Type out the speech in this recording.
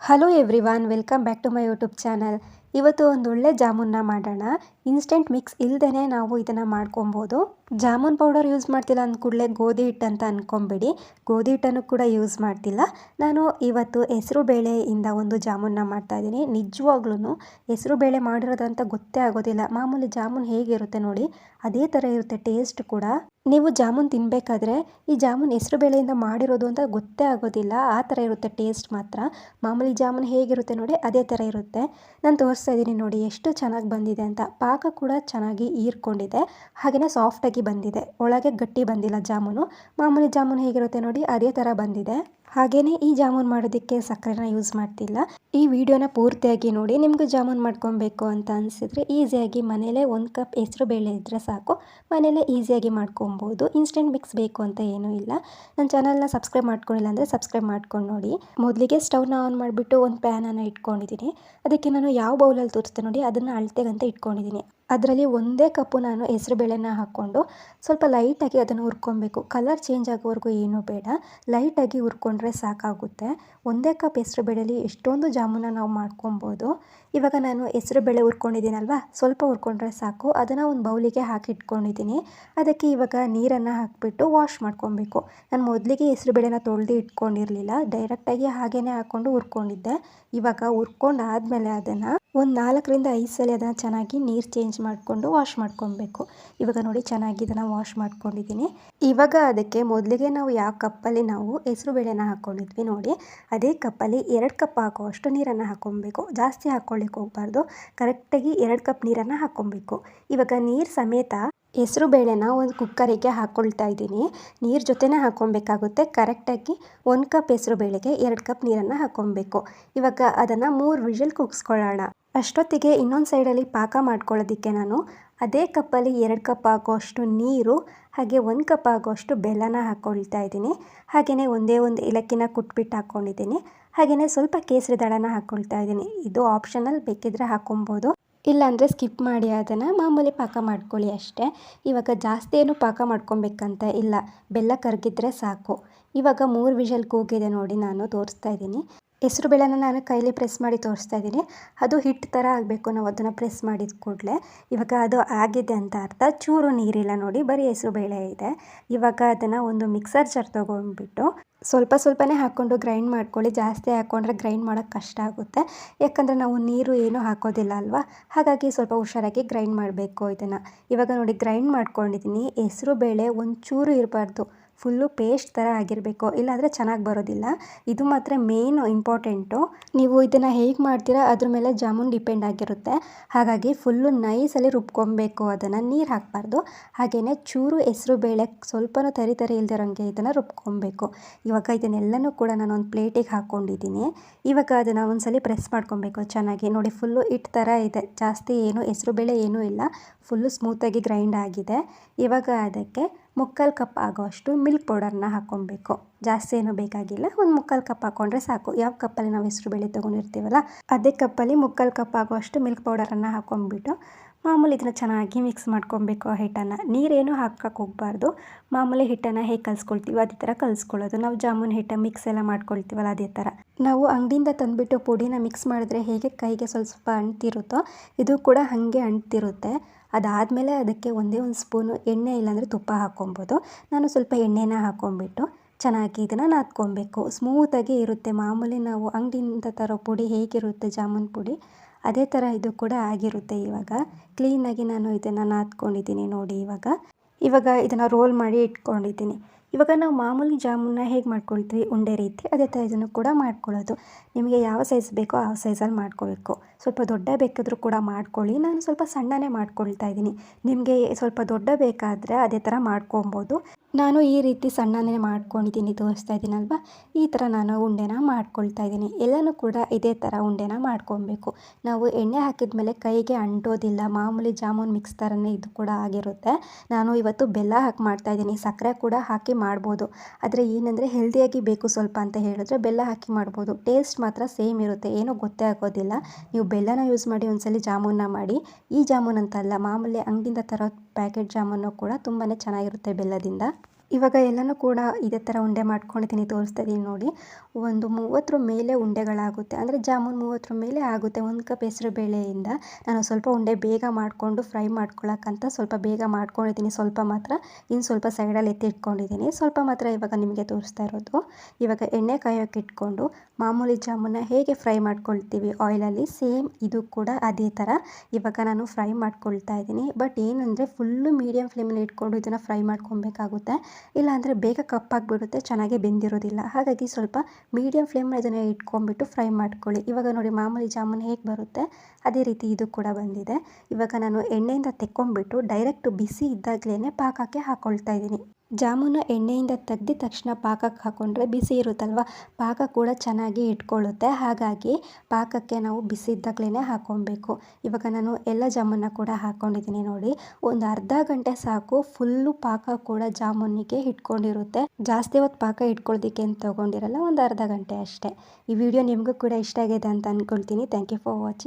Hello everyone, welcome back to my YouTube channel. ಇವತ್ತು ಒಂದು ಒಳ್ಳೆ ಜಾಮೂನ್ನ ಮಾಡೋಣ. ಇನ್ಸ್ಟೆಂಟ್ ಮಿಕ್ಸ್ ಇಲ್ಲದೇ ನಾವು ಇದನ್ನು ಮಾಡ್ಕೊಬೋದು. ಜಾಮೂನ್ ಪೌಡರ್ ಯೂಸ್ ಮಾಡ್ತಿಲ್ಲ ಅಂದ ಕೂಡಲೇ ಗೋಧಿ ಹಿಟ್ಟು ಅಂತ ಅಂದ್ಕೊಂಬೇಡಿ. ಗೋಧಿ ಹಿಟ್ಟನ್ನು ಕೂಡ ಯೂಸ್ ಮಾಡ್ತಿಲ್ಲ. ನಾನು ಇವತ್ತು ಹೆಸರು ಬೇಳೆಯಿಂದ ಒಂದು ಜಾಮೂನ್ನ ಮಾಡ್ತಾಯಿದ್ದೀನಿ. ನಿಜವಾಗ್ಲೂ ಹೆಸರು ಬೇಳೆ ಮಾಡಿರೋದಂತ ಗೊತ್ತೇ ಆಗೋದಿಲ್ಲ. ಮಾಮೂಲಿ ಜಾಮೂನ್ ಹೇಗಿರುತ್ತೆ ನೋಡಿ, ಅದೇ ಥರ ಇರುತ್ತೆ ಟೇಸ್ಟ್ ಕೂಡ. ನೀವು ಜಾಮೂನ್ ತಿನ್ನಬೇಕಾದ್ರೆ ಈ ಜಾಮೂನ್ ಹೆಸರು ಬೇಳೆಯಿಂದ ಮಾಡಿರೋದು ಅಂತ ಗೊತ್ತೇ ಆಗೋದಿಲ್ಲ. ಆ ಥರ ಇರುತ್ತೆ ಟೇಸ್ಟ್ ಮಾತ್ರ. ಮಾಮೂಲಿ ಜಾಮೂನ್ ಹೇಗಿರುತ್ತೆ ನೋಡಿ, ಅದೇ ಥರ ಇರುತ್ತೆ. ನಾನು ತೋರಿಸ್ತಾ ಇದ್ದೀನಿ ನೋಡಿ ಎಷ್ಟು ಚೆನ್ನಾಗಿ ಬಂದಿದೆ ಅಂತ. ಪಾಕ ಕೂಡ ಚೆನ್ನಾಗಿ ಹೀರ್ಕೊಂಡಿದೆ, ಹಾಗೆಯೇ ಸಾಫ್ಟಾಗಿ ಬಂದಿದೆ. ಒಳಗೆ ಗಟ್ಟಿ ಬಂದಿಲ್ಲ ಜಾಮೂನು. ಮಾಮೂಲಿ ಜಾಮೂನ್ ಹೇಗಿರುತ್ತೆ ನೋಡಿ, ಅದೇ ಥರ ಬಂದಿದೆ. ಹಾಗೆಯೇ ಈ ಜಾಮೂನ್ ಮಾಡೋದಕ್ಕೆ ಸಕ್ಕರೆನ ಯೂಸ್ ಮಾಡ್ತಿಲ್ಲ. ಈ ವಿಡಿಯೋನ ಪೂರ್ತಿಯಾಗಿ ನೋಡಿ. ನಿಮಗೂ ಜಾಮೂನ್ ಮಾಡ್ಕೊಬೇಕು ಅಂತ ಅನಿಸಿದ್ರೆ ಈಸಿಯಾಗಿ ಮನೇಲೇ 1 ಕಪ್ ಹೆಸರು ಬೇಳೆ ಇದ್ದರೆ ಸಾಕು, ಮನೇಲೇ ಈಸಿಯಾಗಿ ಮಾಡ್ಕೊಬೋದು. ಇನ್ಸ್ಟೆಂಟ್ ಮಿಕ್ಸ್ ಬೇಕು ಅಂತ ಏನೂ ಇಲ್ಲ. ನನ್ನ ಚಾನಲ್ನ ಸಬ್ಸ್ಕ್ರೈಬ್ ಮಾಡ್ಕೊಂಡಿಲ್ಲ ಅಂದರೆ ಸಬ್ಸ್ಕ್ರೈಬ್ ಮಾಡ್ಕೊಂಡು ನೋಡಿ. ಮೊದಲಿಗೆ ಸ್ಟವ್ನ ಆನ್ ಮಾಡಿಬಿಟ್ಟು ಒಂದು ಪ್ಯಾನನ್ನು ಇಟ್ಕೊಂಡಿದ್ದೀನಿ. ಅದಕ್ಕೆ ನಾನು ಯಾವ ಬೌಲಲ್ಲಿ ತೋರಿಸ್ತೆ ನೋಡಿ, ಅದನ್ನು ಅಳತೆಗಂತ ಇಟ್ಕೊಂಡಿದ್ದೀನಿ. ಅದರಲ್ಲಿ 1 ಕಪ್ಪು ನಾನು ಹೆಸರು ಬೇಳೆನ ಹಾಕ್ಕೊಂಡು ಸ್ವಲ್ಪ ಲೈಟಾಗಿ ಅದನ್ನು ಹುರ್ಕೊಬೇಕು. ಕಲರ್ ಚೇಂಜ್ ಆಗೋವರೆಗೂ ಏನೂ ಬೇಡ, ಲೈಟಾಗಿ ಹುರ್ಕೊಂಡ್ರೆ ಸಾಕಾಗುತ್ತೆ. 1 ಕಪ್ ಹೆಸರು ಬೇಳೆಯಲ್ಲಿ ಎಷ್ಟೊಂದು ಜಾಮೂನ ನಾವು ಮಾಡ್ಕೊಬೋದು. ಇವಾಗ ನಾನು ಹೆಸರು ಬೇಳೆ ಹುರ್ಕೊಂಡಿದ್ದೀನಲ್ವ, ಸ್ವಲ್ಪ ಹುರ್ಕೊಂಡ್ರೆ ಸಾಕು. ಅದನ್ನು ಒಂದು ಬೌಲಿಗೆ ಹಾಕಿ ಇಟ್ಕೊಂಡಿದ್ದೀನಿ. ಅದಕ್ಕೆ ಇವಾಗ ನೀರನ್ನು ಹಾಕಿಬಿಟ್ಟು ವಾಶ್ ಮಾಡ್ಕೊಬೇಕು. ನಾನು ಮೊದಲಿಗೆ ಹೆಸರು ಬೇಳೆನ ತೊಳೆದು ಇಟ್ಕೊಂಡಿರಲಿಲ್ಲ, ಡೈರೆಕ್ಟಾಗಿ ಹಾಗೇ ಹಾಕ್ಕೊಂಡು ಹುರ್ಕೊಂಡಿದ್ದೆ. ಇವಾಗ ಹುರ್ಕೊಂಡಾದ್ಮೇಲೆ ಅದನ್ನು ಒಂದು 4ರಿಂದ 5 ಸಲ ಅದನ್ನು ಚೆನ್ನಾಗಿ ನೀರು ಚೇಂಜ್ ಮಾಡಿಕೊಂಡು ವಾಶ್ ಮಾಡ್ಕೊಬೇಕು. ಇವಾಗ ನೋಡಿ ಚೆನ್ನಾಗಿ ಇದನ್ನು ವಾಶ್ ಮಾಡ್ಕೊಂಡಿದ್ದೀನಿ. ಇವಾಗ ಅದಕ್ಕೆ ಮೊದಲಿಗೆ ನಾವು ಯಾವ ಕಪ್ಪಲ್ಲಿ ನಾವು ಹೆಸರು ಬೇಳೆನ ಹಾಕ್ಕೊಂಡಿದ್ವಿ ನೋಡಿ, ಅದೇ ಕಪ್ಪಲ್ಲಿ 2 ಕಪ್ ಹಾಕುವಷ್ಟು ನೀರನ್ನು ಹಾಕ್ಕೊಬೇಕು. ಜಾಸ್ತಿ ಹಾಕ್ಕೊಳ್ಳಿಕ್ಕೆ ಹೋಗಬಾರ್ದು. ಕರೆಕ್ಟಾಗಿ 2 ಕಪ್ ನೀರನ್ನು ಹಾಕ್ಕೊಬೇಕು. ಇವಾಗ ನೀರು ಸಮೇತ ಹೆಸರು ಬೇಳೆನ ಒಂದು ಕುಕ್ಕರಿಗೆ ಹಾಕ್ಕೊಳ್ತಾ ಇದ್ದೀನಿ. ನೀರು ಜೊತೆನೇ ಹಾಕ್ಕೊಬೇಕಾಗುತ್ತೆ. ಕರೆಕ್ಟಾಗಿ 1 ಕಪ್ ಹೆಸರು ಬೇಳೆಗೆ 2 ಕಪ್ ನೀರನ್ನು ಹಾಕ್ಕೊಬೇಕು. ಇವಾಗ ಅದನ್ನು 3 ವಿಷಲ್ ಕೂಗಿಸ್ಕೊಳ್ಳೋಣ. ಅಷ್ಟೊತ್ತಿಗೆ ಇನ್ನೊಂದು ಸೈಡಲ್ಲಿ ಪಾಕ ಮಾಡ್ಕೊಳ್ಳೋದಕ್ಕೆ ನಾನು ಅದೇ ಕಪ್ಪಲ್ಲಿ 2 ಕಪ್ ಆಗುವಷ್ಟು ನೀರು, ಹಾಗೆ 1 ಕಪ್ ಆಗುವಷ್ಟು ಬೆಲ್ಲನ ಹಾಕ್ಕೊಳ್ತಾ ಇದ್ದೀನಿ. ಹಾಗೆಯೇ ಒಂದೇ ಒಂದು ಏಲಕ್ಕಿನ ಕುಟ್ಬಿಟ್ಟು ಹಾಕ್ಕೊಂಡಿದ್ದೀನಿ. ಹಾಗೆಯೇ ಸ್ವಲ್ಪ ಕೇಸರಿ ದಳನ ಹಾಕ್ಕೊಳ್ತಾ ಇದ್ದೀನಿ. ಇದು ಆಪ್ಷನಲ್, ಬೇಕಿದ್ರೆ ಹಾಕ್ಕೊಬೋದು, ಇಲ್ಲಾಂದರೆ ಸ್ಕಿಪ್ ಮಾಡಿ ಅದನ್ನು ಮಾಮೂಲಿ ಪಾಕ ಮಾಡ್ಕೊಳ್ಳಿ ಅಷ್ಟೇ. ಇವಾಗ ಜಾಸ್ತಿ ಏನು ಪಾಕ ಮಾಡ್ಕೊಬೇಕಂತ ಇಲ್ಲ, ಬೆಲ್ಲ ಕರಗಿದ್ರೆ ಸಾಕು. ಇವಾಗ 3 ವಿಷಲ್ ಕೂಗಿದೆ ನೋಡಿ, ನಾನು ತೋರಿಸ್ತಾ ಇದ್ದೀನಿ. ಹೆಸರು ಬೇಳೆನ ನಾನು ಕೈಲಿ ಪ್ರೆಸ್ ಮಾಡಿ ತೋರಿಸ್ತಾ ಇದ್ದೀನಿ. ಅದು ಹಿಟ್ಟು ಥರ ಆಗಬೇಕು, ನಾವು ಅದನ್ನು ಪ್ರೆಸ್ ಮಾಡಿದ ಕೂಡಲೇ. ಇವಾಗ ಅದು ಆಗಿದೆ ಅಂತ ಅರ್ಥ. ಚೂರು ನೀರಿಲ್ಲ ನೋಡಿ, ಬರೀ ಹೆಸರು ಬೇಳೆ ಇದೆ. ಇವಾಗ ಅದನ್ನು ಒಂದು ಮಿಕ್ಸರ್ ಜಾರ್ ತೊಗೊಂಡ್ಬಿಟ್ಟು ಸ್ವಲ್ಪನೇ ಹಾಕ್ಕೊಂಡು ಗ್ರೈಂಡ್ ಮಾಡ್ಕೊಳ್ಳಿ. ಜಾಸ್ತಿ ಹಾಕ್ಕೊಂಡ್ರೆ ಗ್ರೈಂಡ್ ಮಾಡೋಕ್ಕೆ ಕಷ್ಟ ಆಗುತ್ತೆ, ಯಾಕಂದರೆ ನಾವು ನೀರು ಏನೂ ಹಾಕೋದಿಲ್ಲ ಅಲ್ವಾ. ಹಾಗಾಗಿ ಸ್ವಲ್ಪ ಹುಷಾರಾಗಿ ಗ್ರೈಂಡ್ ಮಾಡಬೇಕು ಇದನ್ನು. ಇವಾಗ ನೋಡಿ ಗ್ರೈಂಡ್ ಮಾಡ್ಕೊಂಡಿದ್ದೀನಿ. ಹೆಸರು ಬೇಳೆ ಒಂಚೂರು ಇರಬಾರ್ದು, ಫುಲ್ಲು ಪೇಸ್ಟ್ ಥರ ಆಗಿರಬೇಕು, ಇಲ್ಲಾಂದರೆ ಚೆನ್ನಾಗಿ ಬರೋದಿಲ್ಲ. ಇದು ಮಾತ್ರ ಮೇನ್ ಇಂಪಾರ್ಟೆಂಟು. ನೀವು ಇದನ್ನು ಹೇಗೆ ಮಾಡ್ತೀರಾ ಅದ್ರ ಮೇಲೆ ಜಾಮೂನ್ ಡಿಪೆಂಡ್ ಆಗಿರುತ್ತೆ. ಹಾಗಾಗಿ ಫುಲ್ಲು ನೈಸಲ್ಲಿ ರುಬ್ಕೊಬೇಕು, ಅದನ್ನು ನೀರು ಹಾಕಬಾರ್ದು. ಹಾಗೆಯೇ ಚೂರು ಹೆಸರು ಬೇಳೆ ಸ್ವಲ್ಪನೂ ತರಿ ಇಲ್ದಿರೋಂಗೆ ಇದನ್ನು ರುಬ್ಕೊಬೇಕು. ಇವಾಗ ಇದನ್ನೆಲ್ಲನೂ ಕೂಡ ನಾನು ಒಂದು ಪ್ಲೇಟಿಗೆ ಹಾಕ್ಕೊಂಡಿದ್ದೀನಿ. ಇವಾಗ ಅದನ್ನು ಒಂದ್ಸಲಿ ಪ್ರೆಸ್ ಮಾಡ್ಕೊಬೇಕು ಚೆನ್ನಾಗಿ. ನೋಡಿ ಫುಲ್ಲು ಹಿಟ್ಟು ಥರ ಇದೆ, ಜಾಸ್ತಿ ಏನು ಹೆಸರು ಬೇಳೆ ಏನೂ ಇಲ್ಲ, ಫುಲ್ಲು ಸ್ಮೂತಾಗಿ ಗ್ರೈಂಡ್ ಆಗಿದೆ. ಇವಾಗ ಅದಕ್ಕೆ 3/4 ಕಪ್ ಆಗೋಷ್ಟು ಮಿಲ್ಕ್ ಪೌಡರ್ನ ಹಾಕ್ಕೊಬೇಕು. ಜಾಸ್ತಿ ಏನೂ ಬೇಕಾಗಿಲ್ಲ, ಒಂದು 3/4 ಕಪ್ ಹಾಕ್ಕೊಂಡ್ರೆ ಸಾಕು. ಯಾವ ಕಪ್ಪಲ್ಲಿ ನಾವು ಹೆಸರು ಬೇಳೆ ತೊಗೊಂಡಿರ್ತೀವಲ್ಲ ಅದೇ ಕಪ್ಪಲ್ಲಿ 3/4 ಕಪ್ ಆಗೋಷ್ಟು ಮಿಲ್ಕ್ ಪೌಡರನ್ನು ಹಾಕ್ಕೊಂಡ್ಬಿಟ್ಟು ಮಾಮೂಲಿ ಇದನ್ನು ಚೆನ್ನಾಗಿ ಮಿಕ್ಸ್ ಮಾಡ್ಕೊಬೇಕು. ಹಿಟ್ಟನ್ನು ನೀರೇನು ಹಾಕಕ್ಕೆ ಹೋಗಬಾರ್ದು. ಮಾಮೂಲಿ ಹಿಟ್ಟನ್ನು ಹೇಗೆ ಕಲಿಸ್ಕೊಳ್ತೀವೋ ಅದೇ ಥರ ಕಲಿಸ್ಕೊಳ್ಳೋದು. ನಾವು ಜಾಮೂನ್ ಹಿಟ್ಟು ಮಿಕ್ಸ್ ಎಲ್ಲ ಮಾಡ್ಕೊಳ್ತೀವಲ್ಲ ಅದೇ ಥರ. ನಾವು ಅಂಗಡಿಯಿಂದ ತಂದುಬಿಟ್ಟು ಪುಡಿನ ಮಿಕ್ಸ್ ಮಾಡಿದ್ರೆ ಹೇಗೆ ಕೈಗೆ ಸ್ವಲ್ಪ ಅಂಟ್ತಿರುತ್ತೋ, ಇದು ಕೂಡ ಹಾಗೆ ಅಂಟ್ತಿರುತ್ತೆ. ಅದಾದಮೇಲೆ ಅದಕ್ಕೆ ಒಂದೇ ಒಂದು ಸ್ಪೂನು ಎಣ್ಣೆ ಇಲ್ಲಾಂದರೆ ತುಪ್ಪ ಹಾಕ್ಕೊಬೋದು. ನಾನು ಸ್ವಲ್ಪ ಎಣ್ಣೆನ ಹಾಕ್ಕೊಂಬಿಟ್ಟು ಚೆನ್ನಾಗಿ ಇದನ್ನು ನಾದ್ಕೊಬೇಕು. ಸ್ಮೂತಾಗಿ ಇರುತ್ತೆ. ಮಾಮೂಲಿ ನಾವು ಅಂಗಡಿಯಿಂದ ತರೋ ಪುಡಿ ಹೇಗಿರುತ್ತೆ ಜಾಮೂನ್ ಪುಡಿ, ಅದೇ ಥರ ಇದು ಕೂಡ ಆಗಿರುತ್ತೆ. ಇವಾಗ ಕ್ಲೀನಾಗಿ ನಾನು ಇದನ್ನು ನಾದ್ಕೊಂಡಿದ್ದೀನಿ ನೋಡಿ. ಇವಾಗ ಇದನ್ನು ರೋಲ್ ಮಾಡಿ ಇಟ್ಕೊಂಡಿದ್ದೀನಿ. ಇವಾಗ ನಾವು ಮಾಮೂಲಿ ಜಾಮೂನ್ನ ಹೇಗೆ ಮಾಡ್ಕೊಳ್ತೀವಿ ಉಂಡೆ ರೀತಿ, ಅದೇ ಥರ ಇದನ್ನು ಕೂಡ ಮಾಡ್ಕೊಳ್ಳೋದು. ನಿಮಗೆ ಯಾವ ಸೈಜ್ ಬೇಕೋ ಆ ಸೈಜಲ್ಲಿ ಮಾಡ್ಕೋಬೇಕು. ಸ್ವಲ್ಪ ದೊಡ್ಡ ಬೇಕಾದರೂ ಕೂಡ ಮಾಡ್ಕೊಳ್ಳಿ. ನಾನು ಸ್ವಲ್ಪ ಸಣ್ಣನೇ ಮಾಡ್ಕೊಳ್ತಾ ಇದ್ದೀನಿ. ನಿಮಗೆ ಸ್ವಲ್ಪ ದೊಡ್ಡ ಬೇಕಾದರೆ ಅದೇ ಥರ ಮಾಡ್ಕೊಬೋದು. ನಾನು ಈ ರೀತಿ ಸಣ್ಣನೇ ಮಾಡ್ಕೊಂಡಿದ್ದೀನಿ, ತೋರಿಸ್ತಾ ಇದ್ದೀನಲ್ವ. ಈ ಥರ ನಾನು ಉಂಡೆನ ಮಾಡ್ಕೊಳ್ತಾ ಇದ್ದೀನಿ. ಎಲ್ಲನೂ ಕೂಡ ಇದೇ ಥರ ಉಂಡೆನ ಮಾಡ್ಕೊಬೇಕು. ನಾವು ಎಣ್ಣೆ ಹಾಕಿದ ಮೇಲೆ ಕೈಗೆ ಅಂಟೋದಿಲ್ಲ. ಮಾಮೂಲಿ ಜಾಮೂನ್ ಮಿಕ್ಸ್ ಥರನೇ ಇದು ಕೂಡ ಆಗಿರುತ್ತೆ. ನಾನು ಇವತ್ತು ಬೆಲ್ಲ ಹಾಕಿ ಮಾಡ್ತಾಯಿದ್ದೀನಿ. ಸಕ್ಕರೆ ಕೂಡ ಹಾಕಿ ಮಾಡ್ಬೋದು, ಆದರೆ ಏನಂದರೆ ಹೆಲ್ದಿಯಾಗಿ ಬೇಕು ಸ್ವಲ್ಪ ಅಂತ ಹೇಳಿದ್ರೆ ಬೆಲ್ಲ ಹಾಕಿ ಮಾಡ್ಬೋದು. ಟೇಸ್ಟ್ ಮಾತ್ರ ಸೇಮ್ ಇರುತ್ತೆ, ಏನೂ ಗೊತ್ತೇ ಆಗೋದಿಲ್ಲ. ನೀವು ಬೆಲ್ಲನ ಯೂಸ್ ಮಾಡಿ ಒಂದ್ಸಲಿ ಜಾಮೂನ್ನ ಮಾಡಿ. ಈ ಜಾಮೂನ್ ಅಂತಲ್ಲ, ಮಾಮೂಲಿ ಅಂಗಡಿಯಿಂದ ತರೋ ಪ್ಯಾಕೆಟ್ ಜಾಮೂನು ಕೂಡ ತುಂಬಾ ಚೆನ್ನಾಗಿರುತ್ತೆ ಬೆಲ್ಲದಿಂದ. ಇವಾಗ ಎಲ್ಲನೂ ಕೂಡ ಇದೇ ಥರ ಉಂಡೆ ಮಾಡ್ಕೊಂಡಿದ್ದೀನಿ, ತೋರಿಸ್ತಾ ಇದ್ದೀನಿ ನೋಡಿ. ಒಂದು 30 ಮೇಲೆ ಉಂಡೆಗಳಾಗುತ್ತೆ, ಅಂದರೆ ಜಾಮೂನ್ 30 ಮೇಲೆ ಆಗುತ್ತೆ. 1 ಕಪ್ ಹೆಸರು ಬೇಳೆಯಿಂದ ನಾನು ಸ್ವಲ್ಪ ಉಂಡೆ ಬೇಗ ಮಾಡಿಕೊಂಡು ಫ್ರೈ ಮಾಡ್ಕೊಳ್ಳೋಕ್ಕಂತ ಸ್ವಲ್ಪ ಬೇಗ ಮಾಡ್ಕೊಂಡಿದ್ದೀನಿ. ಸ್ವಲ್ಪ ಮಾತ್ರ ಇನ್ನು ಸ್ವಲ್ಪ ಸೈಡಲ್ಲಿ ಎತ್ತಿಟ್ಕೊಂಡಿದ್ದೀನಿ. ಸ್ವಲ್ಪ ಮಾತ್ರ ಇವಾಗ ನಿಮಗೆ ತೋರಿಸ್ತಾ ಇರೋದು. ಇವಾಗ ಎಣ್ಣೆ ಕಾಯೋಕ್ಕೆ ಇಟ್ಕೊಂಡು ಮಾಮೂಲಿ ಜಾಮೂನ್ನ ಹೇಗೆ ಫ್ರೈ ಮಾಡ್ಕೊಳ್ತೀವಿ ಆಯಿಲಲ್ಲಿ, ಸೇಮ್ ಇದು ಕೂಡ ಅದೇ ಥರ ಇವಾಗ ನಾನು ಫ್ರೈ ಮಾಡ್ಕೊಳ್ತಾ ಇದ್ದೀನಿ. ಬಟ್ ಏನಂದರೆ ಫುಲ್ಲು ಮೀಡಿಯಮ್ ಫ್ಲೇಮಲ್ಲಿ ಇಟ್ಕೊಂಡು ಇದನ್ನು ಫ್ರೈ ಮಾಡ್ಕೊಬೇಕಾಗುತ್ತೆ. ಇಲ್ಲಾಂದರೆ ಬೇಗ ಕಪ್ಪಾಗಿಬಿಡುತ್ತೆ, ಚೆನ್ನಾಗಿ ಬೆಂದಿರೋದಿಲ್ಲ. ಹಾಗಾಗಿ ಸ್ವಲ್ಪ ಮೀಡಿಯಮ್ ಫ್ಲೇಮಲ್ಲಿ ಇದನ್ನು ಇಟ್ಕೊಂಡ್ಬಿಟ್ಟು ಫ್ರೈ ಮಾಡ್ಕೊಳ್ಳಿ. ಇವಾಗ ನೋಡಿ ಮಾಮೂಲಿ ಜಾಮೂನ್ ಹೇಗೆ ಬರುತ್ತೆ ಅದೇ ರೀತಿ ಇದು ಕೂಡ ಬಂದಿದೆ. ಇವಾಗ ನಾನು ಎಣ್ಣೆಯಿಂದ ತೆಕ್ಕೊಂಬಿಟ್ಟು ಡೈರೆಕ್ಟ್ ಬಿಸಿ ಇದ್ದಾಗಲೇ ಪಾಕಕ್ಕೆ ಹಾಕ್ಕೊಳ್ತಾ ಇದ್ದೀನಿ. ಜಾಮೂನು ಎಣ್ಣೆಯಿಂದ ತೆಗ್ದಿದ ತಕ್ಷಣ ಪಾಕಕ್ಕೆ ಹಾಕ್ಕೊಂಡ್ರೆ ಬಿಸಿ ಇರುತ್ತಲ್ವ, ಪಾಕ ಕೂಡ ಚೆನ್ನಾಗಿ ಇಟ್ಕೊಳ್ಳುತ್ತೆ. ಹಾಗಾಗಿ ಪಾಕಕ್ಕೆ ನಾವು ಬಿಸಿ ಇದ್ದಾಗಲೇ ಹಾಕ್ಕೊಬೇಕು. ಇವಾಗ ನಾನು ಎಲ್ಲ ಜಾಮೂನ್ನ ಕೂಡ ಹಾಕ್ಕೊಂಡಿದ್ದೀನಿ ನೋಡಿ. ಒಂದು ಅರ್ಧ ಗಂಟೆ ಸಾಕು, ಫುಲ್ಲು ಪಾಕ ಕೂಡ ಜಾಮೂನಿಗೆ ಇಟ್ಕೊಂಡಿರುತ್ತೆ. ಜಾಸ್ತಿ ಹೊತ್ತು ಪಾಕ ಇಟ್ಕೊಳ್ಳೋದಕ್ಕೆ ಏನು ತೊಗೊಂಡಿರಲ್ಲ, ಒಂದು ಅರ್ಧ ಗಂಟೆ ಅಷ್ಟೇ. ಈ ವಿಡಿಯೋ ನಿಮಗೂ ಕೂಡ ಇಷ್ಟ ಆಗಿದೆ ಅಂತ ಅಂದ್ಕೊಳ್ತೀನಿ. Thank you for watching.